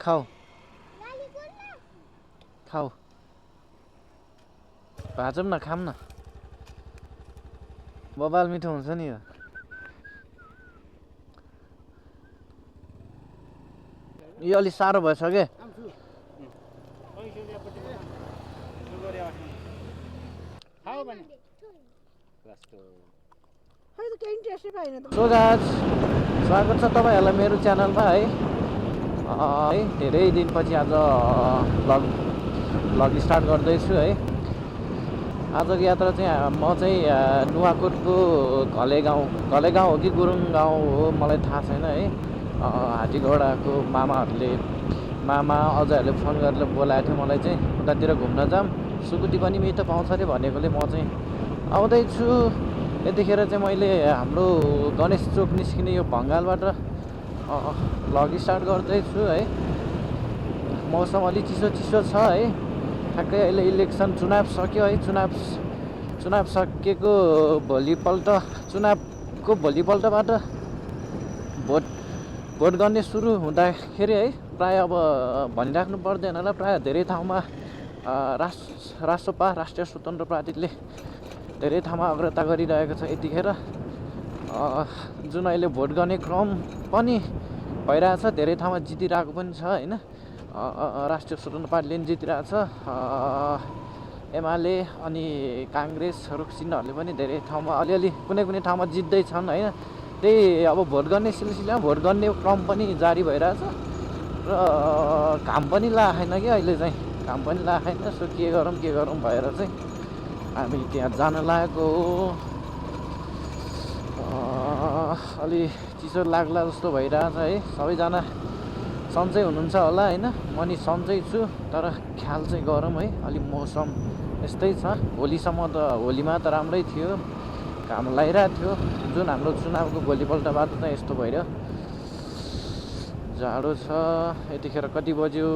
खाऊ खाऊ भाजौँ न खाऊँ न बबाल मिठो हुन्छ नि यो यो अलि साह्रो भएछ के सो गाइस स्वागत छ तपाईहरुलाई मेरो च्यानलमा है धेरै दिनपछि आज भ्लग स्टार्ट गर्दैछु है आजको यात्रा चाहिँ म चाहिँ नुवाकोटको घले गाउँ हो कि गुरुङ गाउँ हो मलाई थाहा छैन है हाटीगौडाको मामा अजयहरूले फोन गरेर बोलाएको थियो मलाई चाहिँ उतातिर घुम्न जाम सुकुटी पनि मिठो पाउँछ अरे भनेकोले म चाहिँ आउँदैछु यतिखेर चाहिँ मैले हाम्रो गणेश चोक निस्किने यो भङ्गालबाट भ्लग स्टार्ट गर्दैछु है मौसम अलि चिसो छ है ठ्याक्कै अहिले इलेक्सन चुनाव सक्यो है चुनाव सकेको चुनावको भोलिपल्टबाट भोट गर्ने सुरु हुँदाखेरि है प्राय अब भनिराख्नु पर्दैन होला प्राय धेरै ठाउँमा राष्ट्रपा राष्ट्रिय स्वतन्त्र पार्टीले धेरै ठाउँमा अग्रता गरिरहेको छ यतिखेर जुन अहिले भोट गर्ने क्रम पनि भइरहेछ धेरै ठाउँमा जितिरहेको पनि छ हैन राष्ट्रिय स्वतन्त्र पार्टीले पनि जितिरहेछ एमाले अनि काङ्ग्रेसहरु चिन्हहरूले पनि धेरै ठाउँमा अलिअलि कुनै ठाउँमा जित्दैछन् हैन त्यही अब भोट गर्ने सिलसिलामा भोट गर्ने क्रम पनि जारी भइरहेछ र काम पनि लागेन कि अहिले चाहिँ काम पनि लागेन सो के गरौँ भएर चाहिँ हामी त्यहाँ जान लागेको अलि चिसो लाग्ला जस्तो भइरहेछ है सबैजना सन्चै हुनुहुन्छ होला हैन म नि सन्चै छु तर ख्याल चाहिँ गरौँ है अलि मौसम यस्तै छ होलीसम्म त होलीमा त राम्रै थियो घाम लागिरहेको थियो जुन हाम्रो चुनावको भोलिपल्टबाट चाहिँ यस्तो भइरह्यो जाडो छ यतिखेर कति बज्यो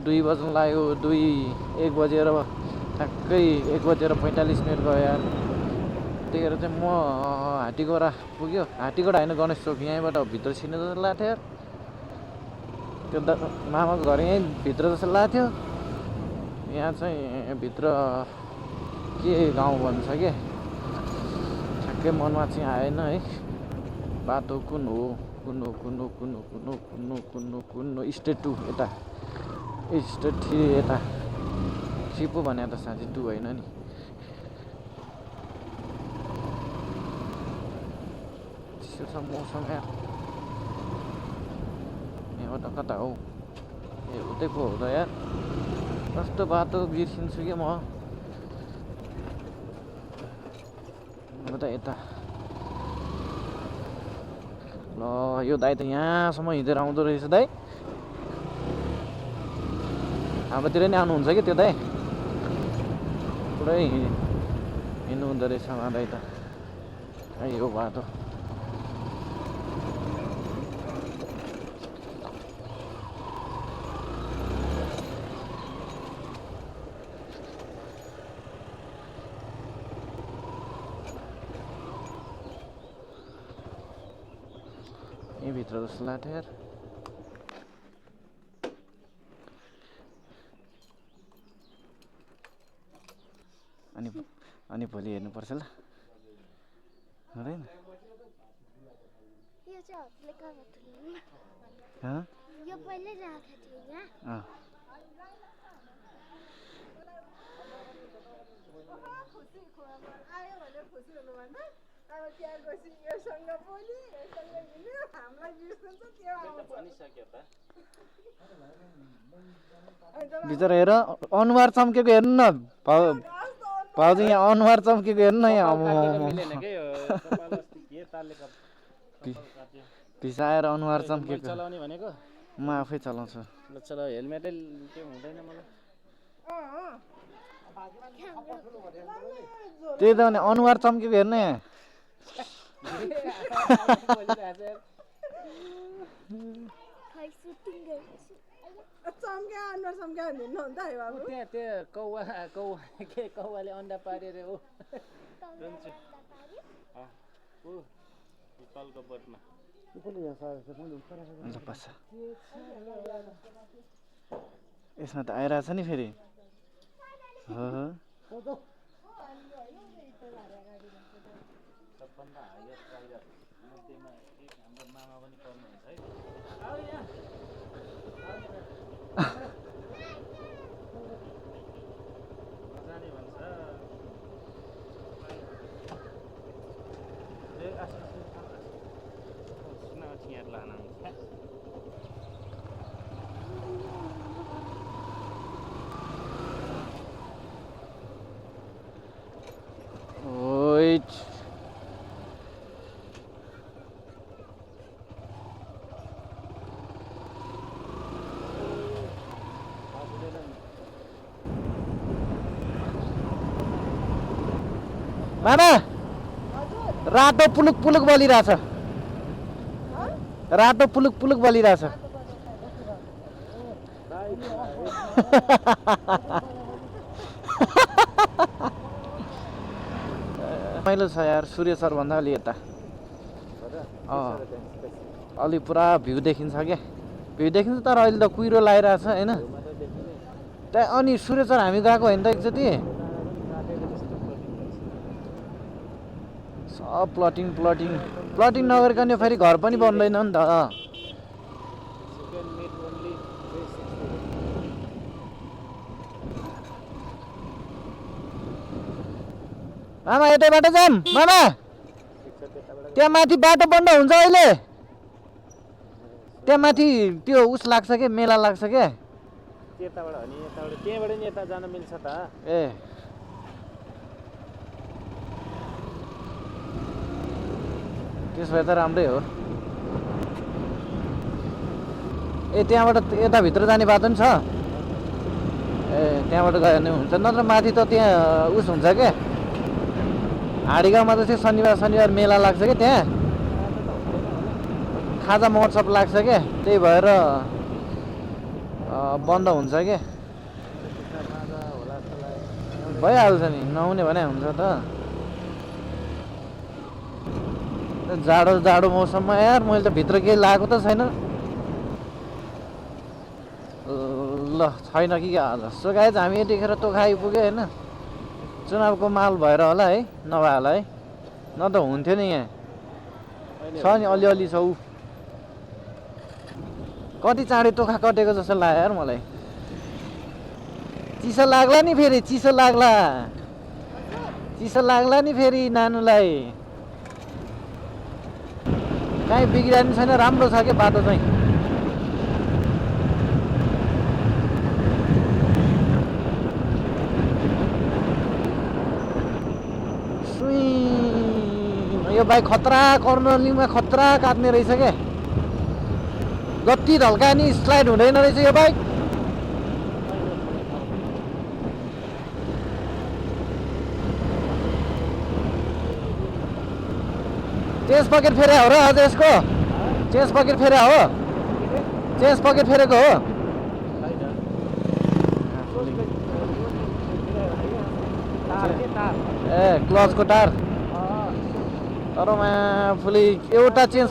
2 बज्न लाग्यो 1 बजेर ठ्याक्कै 1 बजेर 45 मिनट गयो यार त्यतिखेर चाहिँ म हाटीगोडा पुग्यो हाटीगोडा हैन गणेश चोक यहीँबाट भित्र छिर्न जस्तो लाग्थ्यो यार त्यो मामाको घर यहीँ भित्र जस्तो लाग्थ्यो यहाँ चाहिँ भित्र के गाउँ भन्छ के ठ्याक्कै मनमा चाहिँ आएन है बाटो कुन हो स्टेट 2 यता स्टेट 3 यता 3 पो भने त साँच्चै 2 होइन नि चिसो छ मौसम यहाँबाट कता हो ए उतै पो हो त यार कस्तो बाटो बिर्सिन्छु कि म यता ल यो दाइ त यहाँसम्म हिँडेर आउँदो रहेछ दाइ हाम्रोतिर नि आउनुहुन्छ कि त्यो दाइ पुरै हिँड्नु हुँदो रहेछ उहाँ दाइ त यो बाटो यही भित्र जस्तो लाग्थ्यो यार अनि भोलि हेर्नुपर्छ ल हुँदैन यो चाहिँ हप्ले कहाँ हँ यो पहिल्यै राखेको थियो यहाँ खुसी आयो भने खुसी हुनु भएन अब त्यहाँ गएपछि योसँग बोली योसँग हिँड्यो हामीलाई बिर्सन्छ त्यो आउँछ बिचरा हेर अनुहार चम्केको हेर्नु न भाउजू यहाँ अनुहार चम्केको हेर्नु न यहाँ भिसाएर अनुहार चम्केको चलाउने भनेको म आफै चलाउँछु ल चला हेलमेटै के हुँदैन मलाई त्यही त भने अनुहार चम्केको हेर्नु यहाँ चम्क्या अनुहार चम्क्या हिँड्नु हुन्छ है बाबु त्यहाँ त्यो कौवाले अन्डा पार्यो रे हो तलको बोटमा ल बस यसमा त आइरहेछ नि फेरि हो सबभन्दा हाइएस्ट टाइगर मध्येमा एक हाम्रो मामा पनि पर्नुहुन्छ है नजाने भन्छ ओइ मामा रातो पुलुक पुलुक बलिरहेछ रातो पुलुक पुलुक बलिरहेछ रमाइलो छ यार सूर्य सर भन्दा अलि यता अलि पुरा भ्यू देखिन्छ क्या भ्यू देखिन्छ तर अहिले त कुहिरो लगाइरहेछ होइन त्यहाँ अनि सूर्य सर हामी गएको होइन त एकचोटि सब प्लटिङ प्लटिङ प्लटिङ नगरिकन फेरि घर पनि बन्दैन नि त मामा यतैबाट जाऊँ मामा त्यहाँ माथि बाटो बन्द हुन्छ अहिले त्यहाँ माथि त्यो उस लाग्छ के मेला लाग्छ के त्यताबाट हो नि यताबाट त्यहाँबाट नि यता जान मिल्छ त ए त्यसो भए त राम्रै हो ए त्यहाँबाट यताभित्र जाने बाटो नि छ ए त्यहाँबाट गयो भने हुन्छ नत्र माथि त त्यहाँ उस हुन्छ क्या हाँडीगाउँमा त चाहिँ शनिबार मेला लाग्छ क्या त्यहाँ खाजा महोत्सव लाग्छ क्या त्यही भएर बन्द हुन्छ क्या भइहाल्छ नि नहुने भने हुन्छ त जाडो जाडो मौसममा यार मैले त भित्र केही लगाएको त छैन ल छैन कि जस्तो गाइज हामी यतिखेर तोखा आइपुग्यो होइन चुनावको माल भएर होला है नभए होला है न त हुन्थ्यो नि यहाँ छ नि अलिअलि छ ऊ कति चाँडै तोखा कटेको जस्तो लाग्यो यार मलाई चिसो लाग्ला नि फेरि चिसो लाग्ला नि फेरि नानुलाई काहीँ बिग्रिनु छैन राम्रो छ क्या बाटो चाहिँ यो बाइक खतरा कर्नलिङमा खतरा काट्ने रहेछ क्या जति ढल्का नि स्लाइड हुँदैन रहेछ यो बाइक चेन्ज पकेट फेरे हो र अझ यसको चेन्ज पकेट फेरे हो चेन्ज पकेट फेरेको हो ए क्लचको टार तर फुली एउटा चेन्ज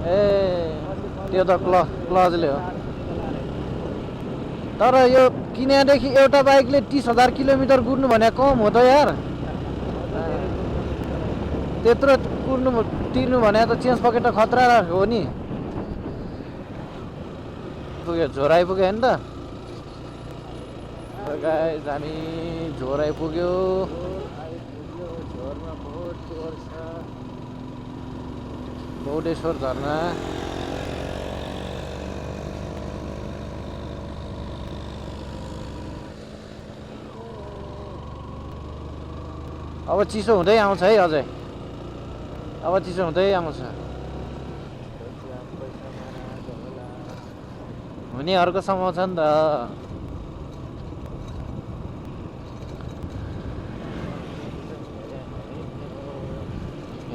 ए त्यो त क्लजले हो तर यो किनेदेखि एउटा बाइकले 30,000 किलोमिटर कुर्नु भने कम हो त यार त्यत्रो कुर्नु तिर्नु भने त चेन्ज पकेट त खतरा हो नि पुग्यो झोर आइपुग्यो होइन त गाइस हामी झोर आइपुग्यो बौडेश्वर झरना अब चिसो हुँदै आउँछ है अझै अब चिसो हुँदै आउँछ हुनेहरूको सम्भव छ नि त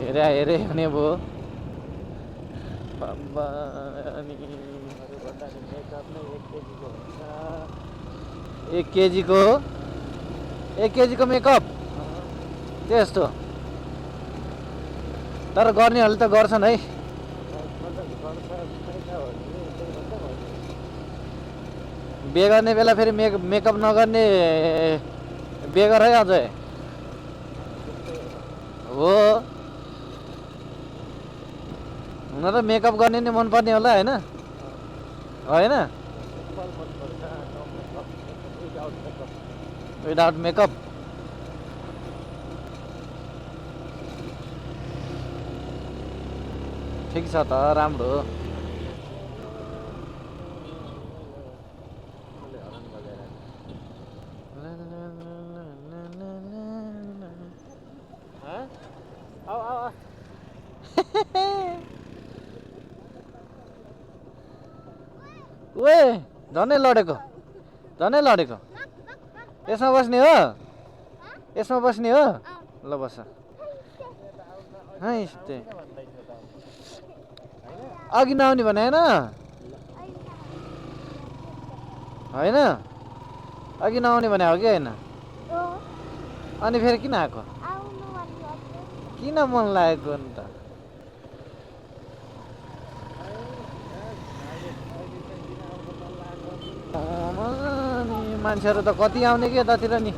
हेरे हुने भयो 1 केजी को 1 केजीको मेकअप त्यस्तो तर गर्नेहरूले त गर्छन् है बिहे गर्ने बेला फेरि मेकअप नगर्ने बेगर है अझै हो हुन त मेकअप गर्ने नै मनपर्ने होला होइन होइन विदाउट मेकअप ठिक छ त राम्रो ओए झनै लडेको यसमा बस्ने हो यसमा बस्ने हो ल बस अघि नआउने भने होइन अघि नआउने भने हो कि होइन अनि फेरि किन आएको किन मन लागेको अन्त मान्छेहरू त कति आउने के यतातिर नि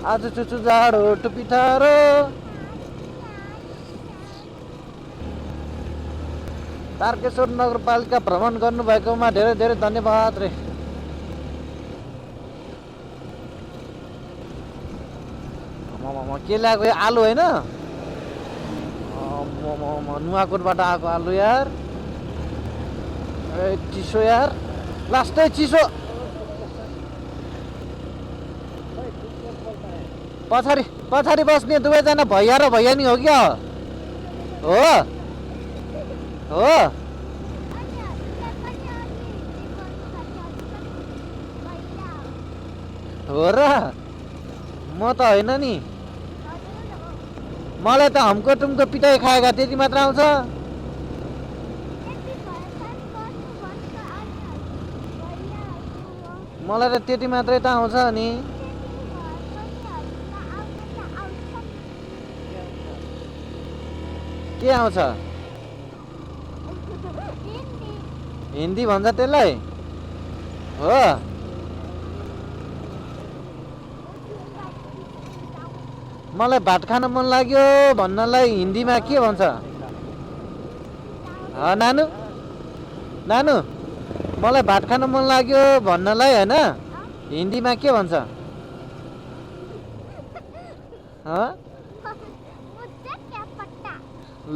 आज चुचु जाडो टुपी ठाडो तारकेश्वर नगरपालिका भ्रमण गर्नुभएकोमा धेरै धेरै धन्यवाद रे के ल्याएको आलु होइन नुवाकोटबाट आएको आलु यार चिसो यार लास्टै चिसो पछाडि बस्ने दुवैजना भैया र भैयानी हो क्या हो र म त होइन नि मलाई त हमको तुमको पिटाइ खाएगा त्यति मात्र आउँछ मलाई त त्यति मात्रै त आउँछ नि के आउँछ हिन्दी भन्छ त्यसलाई हो मलाई भात खान मन लाग्यो भन्नलाई हिन्दीमा के भन्छ नानु नानु मलाई भात खान मन लाग्यो भन्नलाई होइन हिन्दीमा के भन्छ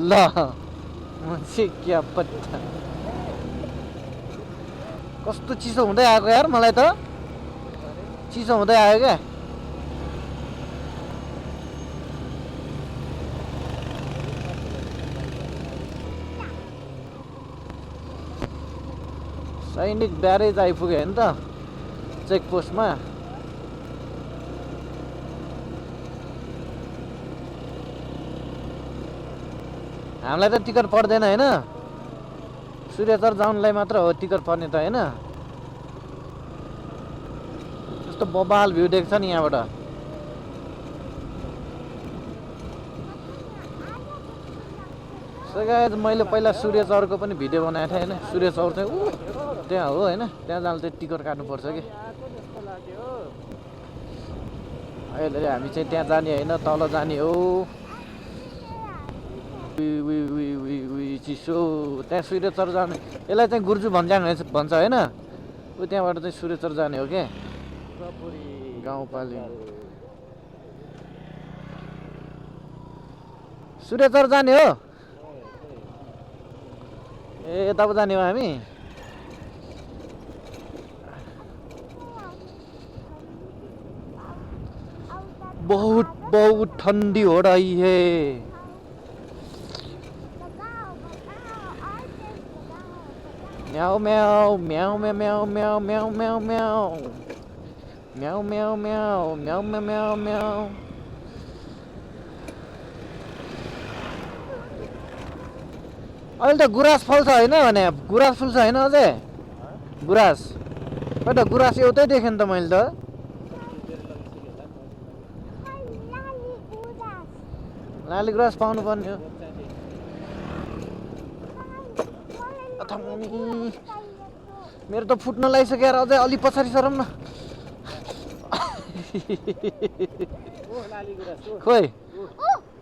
ल मुझे क्या पत्ता कस्तो चिसो हुँदै आएको यार मलाई त चिसो हुँदै आयो क्या सैनिक ब्यारेज आइपुग्यो नि त चेकपोस्टमा हामीलाई त टिकट पर्दैन होइन सूर्यचर जाउनलाई मात्र हो टिकट पर्ने त होइन त्यस्तो बबाल भ्यू देख्छ नि यहाँबाट गाइस मैले पहिला सूर्यचरको पनि भिडियो बनाएको थिएँ होइन सूर्यचर चाहिँ त्यहाँ हो होइन त्यहाँ जानु चाहिँ टिकट काट्नुपर्छ कि अहिले हामी चाहिँ त्यहाँ जाने होइन तल जाने हो चिसो त्यहाँ सूर्यचर जाने यसलाई चाहिँ गुर्जु भन्ज्याङ भन्छ होइन ऊ त्यहाँबाट चाहिँ सूर्यचर जाने हो क्या गाउँपालिका सूर्यचर जाने हो ए यता पो जाने हो हामी बहुत बहुत ठंडी हो रही है म्याऊ म्याऊ म्याऊ म्याऊ म्याऊ म्याऊ म्याऊ म्याऊ म्याऊ म्याऊ म्याऊ म्याऊ म्याऊ म्याऊ म्याऊ अहिले त गुराँस फल्छ होइन भने गुराँस फुल्छ होइन अझै गुराँस एउटा गुराँस एउटै देखेँ नि त मैले त लाली गुराँस पाउनु पर्ने हो अथामि मेरो त फुट्न लागिसक्यो यार अझै अलि पछाडि सरौँ न खोइ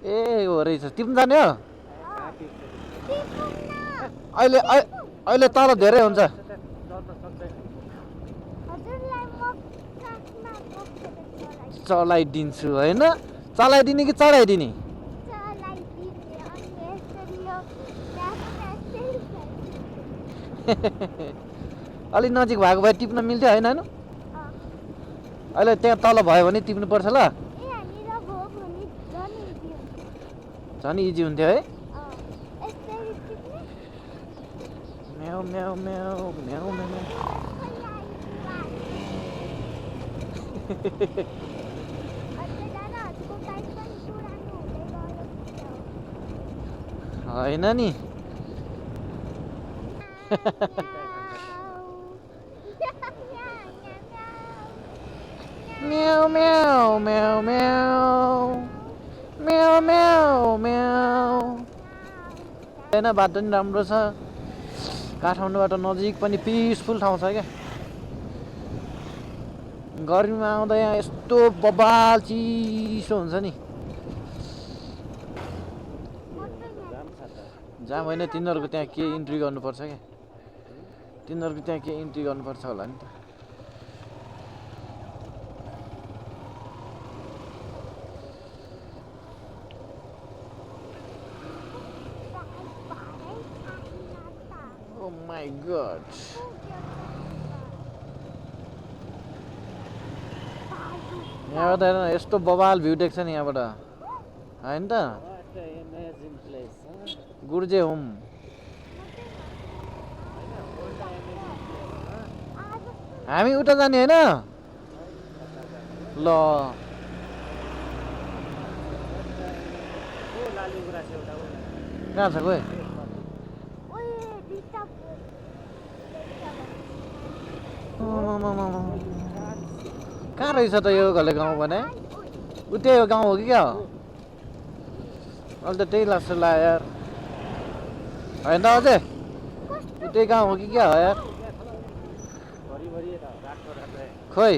ए हो रहेछ टिप्नु जाने हो अहिले तल धेरै हुन्छ चलाइदिन्छु होइन चलाइदिने कि चढाइदिने अलिक नजिक भएको भए टिप्न मिल्थ्यो होइन होइन अहिले त्यहाँ तल भयो भने टिप्नुपर्छ ल झन् इजी हुन्थ्यो है म्याउ म्याउ म्याउ म्याउ म्याउ होइन नि म्याउ म्याउ म्याउ म्याउ म्याउ म्याउ म्याउ होइन बाटो पनि राम्रो छ काठमाडौँबाट नजिक पनि पिसफुल ठाउँ छ क्या गर्मीमा आउँदा यहाँ यस्तो बबाल चिसो हुन्छ नि जाम होइन तिनीहरूको त्यहाँ के इन्ट्री गर्नुपर्छ क्या तिनीहरूको त्यहाँ के इन्ट्री गर्नुपर्छ होला नि त Oh my god. यहाँबाट हेर्न यस्तो बबाल भ्यू देख्छ नि यहाँबाट होइन त गुर्जे होम हामी उता जाने होइन ल कहाँ छ खोइ कहाँ रहेछ त यो घले गाउँ भने उतै यो गाउँ हो कि क्या हो अहिले त त्यही लाग्छ ला यार होइन त अझै उतै गाउँ हो कि क्या हो यार खोइ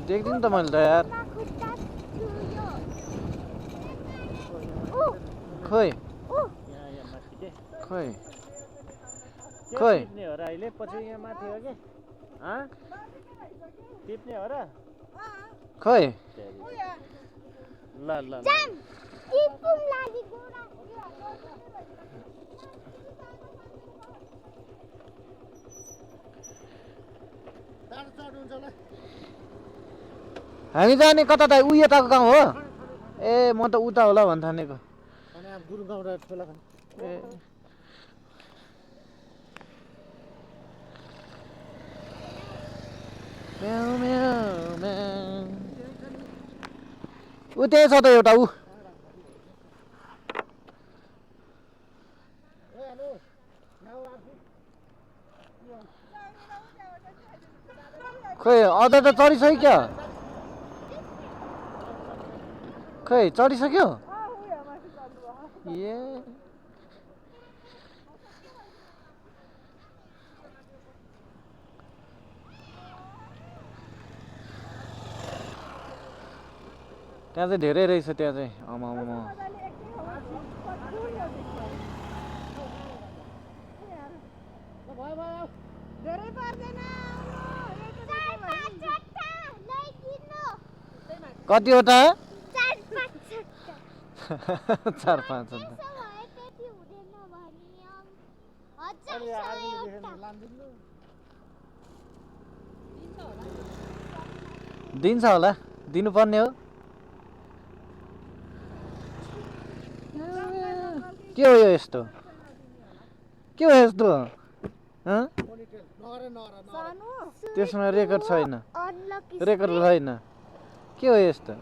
देख्दिनँ त मैले त यार खोइ खोइ खोइ टिप्ने हो र अहिले पछि यहाँ माथि हो कि टिप्ने हो र खोइ ल ल हामी जाने कता त उ यताको गाउँ हो ए म त उता होला भन्न ठानेको ए म्याउ म्याउ म्याउ उ त्यही छ त एउटा ऊ खोइ अझ त चढिसक्यो क्या खै चढिसक्यो ए त्यहाँ चाहिँ धेरै रहेछ त्यहाँ चाहिँ आमा धेरै पर्दैन कतिवटा 4-5 दिन्छ होला दिनुपर्ने हो के हो यो यस्तो के हो यस्तो त्यसमा रेकर्ड छैन रेकर्ड छैन के हो यस्तो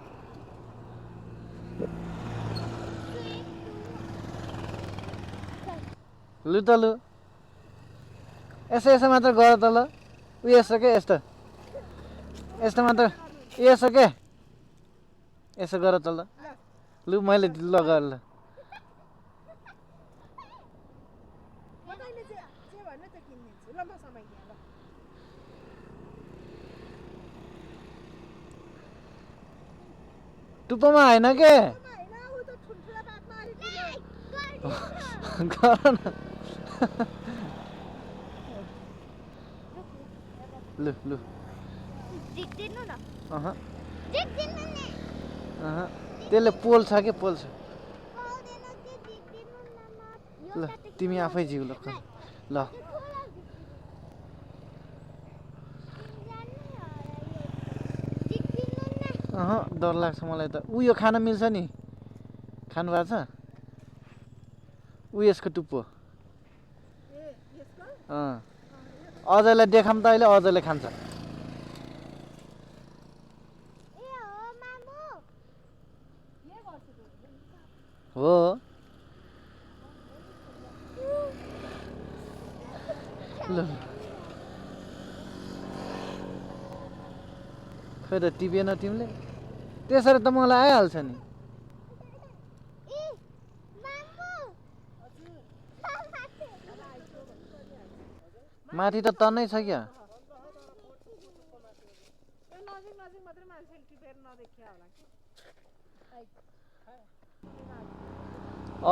लु त लु यसो यसो मात्र गर त ल उ यसो के यस्तो यस्तो मात्र यसो के यसो गर त ल लु मैले ल गर ल बताइले जे भन्नु त किनिदिन्छु ल म समय दिएँ ल टुप्पोमा होइन के होइन उ त ठुल्ठुला बातमा अलि ठुलो गर न लु लु झिक्दिनु न अह झिक्दिनु नि अह त्यसले पोल्छ के पोल्छ पाउँदैन कि झिक्दिनु न यो ल काटे तिमी आफै जिउ ल ल झिक्दिनु न अह डर लाग्छ मलाई त उ यो खान मिल्छ नि खानु भएको छ उ यसको टुप्पो ए यसको अँ अजयलाई देखाऊँ त अहिले अजयले खान्छ ए हो मामु के गर्छु त हो ल खै त टिपेन तिमीले त्यसरी त मलाई आइहाल्छ नि ए मामु माथि त तन्नै छ क्या यो नजिक नजिक मात्रै मान्छेले टिपेर नदेखिया होला कि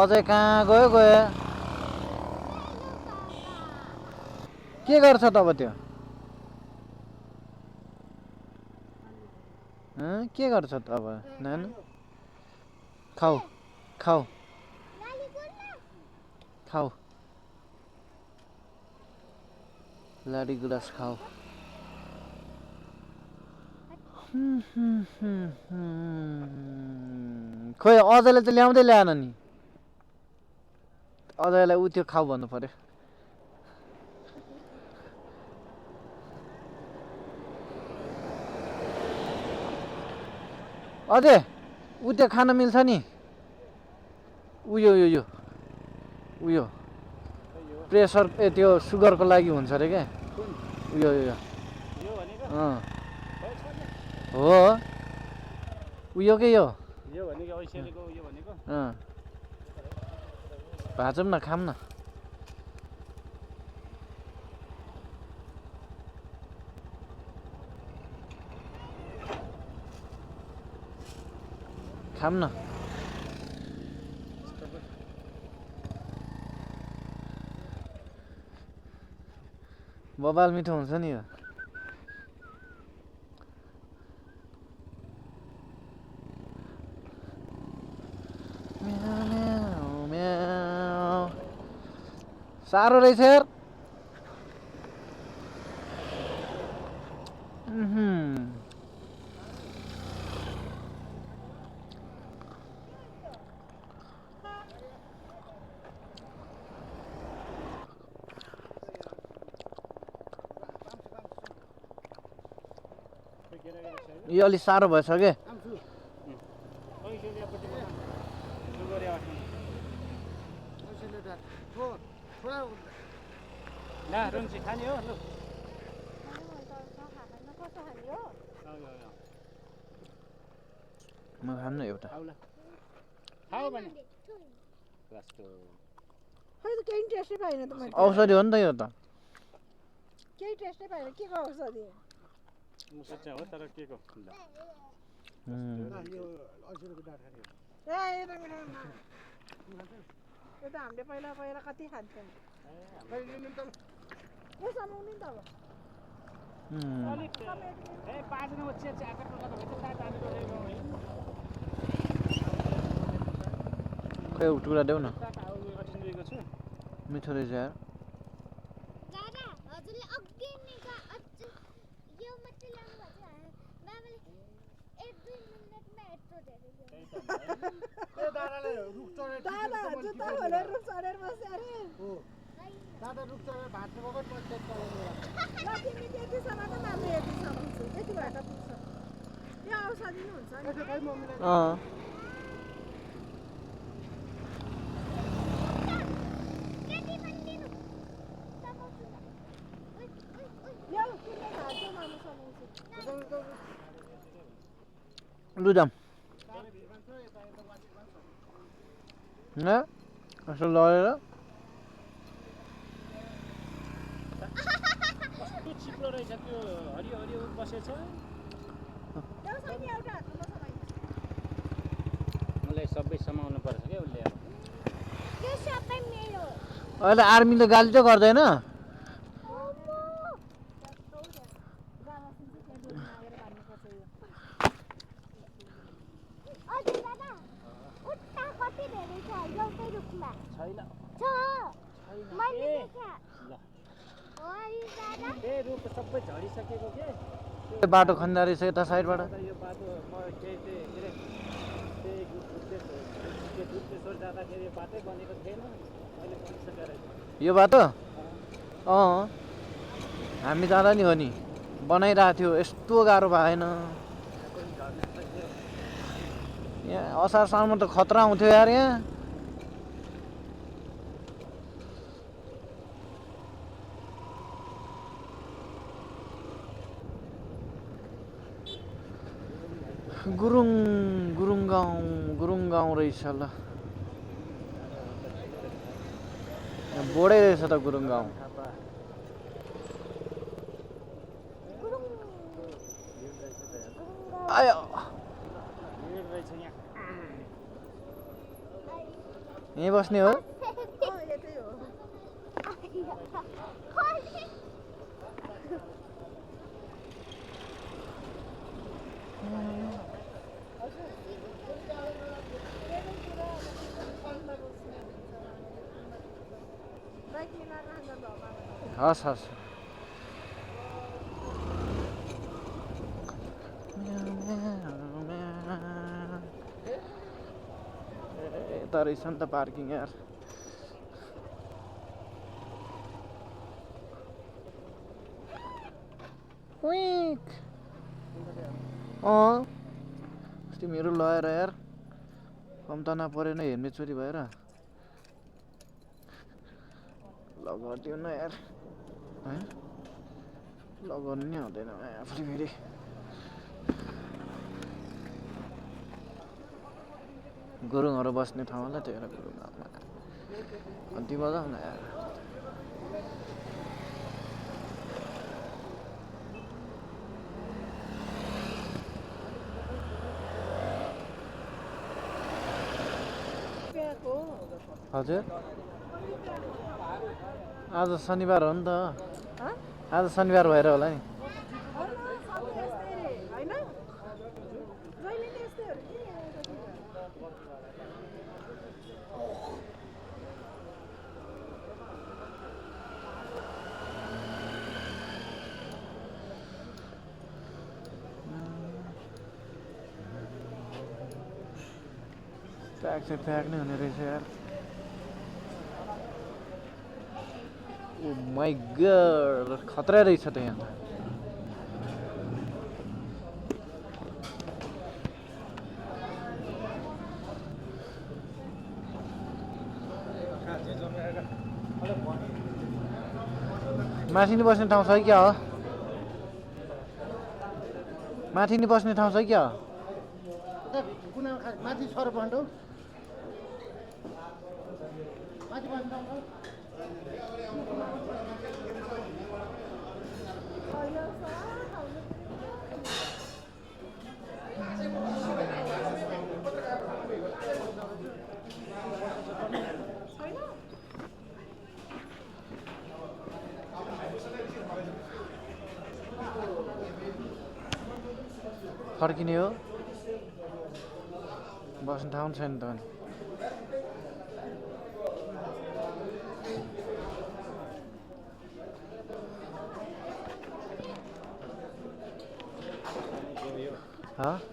अजय कहाँ गयो गयो के गर्छ तब त्यो के गर्छ त अब नानु खाऊ खाऊ लाली गुल्ला खाऊ लाडी गुराँस खाऊ खोइ अजयले त ल्याउँदै ल्याएन नि अजयलाई उ त्यो खाऊ भन्नु पर्यो अझै उ त्यो खान मिल्छ नि उयो यो यो उयो प्रेसर त्यो सुगरको लागि हुन्छ अरे क्या उयो यो यो भनेको अँ हो उयो के यो यो भनेको ऐसेलेको यो भनेको अँ भाजौँ न खाऊँ न खाऊँ न बबाल मिठो हुन्छ नि यो म्याउ म्याउ म्याउ साह्रो रहेछ यार यो अलि साह्रो भएछ के ना रुन्ची खाने हो लु कस्तो खाने हो म खाऊँ न एउटा खाऊ ल खाऊ भने कस्तो खै त केही टेस्टै पाएन त मैले औषधि हो नि त यो त केही टेस्टै पाएन के को औषधि म सोच्चा हो तर के को ल ए यो त मेरो यो त हामीले पहिला पहिला कति खान्थ्यौँ यो समाउनु नि त अब अलिक ए 5 नम्बर चिया चाका टोका त भन्छ ता ताने गरेको खै टुक्रा देऊ न ता आउनु अठिनको छु मिठो रहेछ यार दादा हजुरले अघि नै यो मात्रै ल्याउनु भएको थियो बाबाले 1-2 मिनेटमा यत्रो धेरै ल्याउनु दादा जुत्ता खोलेर रुख चढेर बस्यो अरे दादा रुख चढेर भात पकाउनु म त्यति चढेर ल तिमी त्यतिसम्म त मात्र यतिसम्म छु त्यति भएर त पुग्छ त्यो औषधि नै हुन्छ नि खै मम्मीले अँ त्यति पनि दिनु लु जाऊँ यसो लगेर कस्तो चिप्लो रहेछ त्यो हरियो हरियो बसेछ देऊ छैन एउटा ठुलो समाइन मलाई सबै समाउनु पर्छ क्या उसले अब त्यो सबै मेरो अहिले आर्मीले गाली चाहिँ गर्दैन अझै दादा उता कति धेरै छ एउटै रुखमा छैन छ मैले ए, देखेँ ल ओइ दादा ए रुख सबै झरिसकेको के बाटो खन्दा रहेछ यता साइडबाट अन्त यो बाटो म के अरे त्यही गुप्तेश्वर जाँदाखेरि बाटै बनेको थिएन अहिले बनिसकेको रहेछ यो बाटो हामी जाँदा नि हो नि बनाइरहेको थियो यस्तो गाह्रो भएन यहाँ असार सालमा त खतरा आउँथ्यो यार यहाँ गुरुङ गाउँ रहेछ ल बोर्डै रहेछ त गुरुङ गाउँ आयो भिड रहेछ यहाँ यहीँ बस्ने हो यतै हो हस् हस् यता रहेछ नि त पार्किङ यार अस्ति मेरो लगाएर यार कम्ता नपरेन हेर्ने चोरी भएर लगाउँथ्यो न यार है लगाउनु नि हुँदैन आफूले फेरि गुरुङहरू बस्ने ठाउँ होला त्यही भएर गुरुङ अन्ति बजाऊ न यार हजुर आज शनिबार हो नि त आज शनिबार भएर होला नि प्याक चाहिँ प्याक नै हुने रहेछ यार ओ माई गॉड खतरा रहेछ त यहाँ माथि नि बस्ने ठाउँ छ कि क्या हो माथि नि बस्ने ठाउँ छ कि क्या हो कुना माथि सर भन्डो माथि बस्नु फर्किने हो बस्ने ठाउँ छैन त अनि हाँ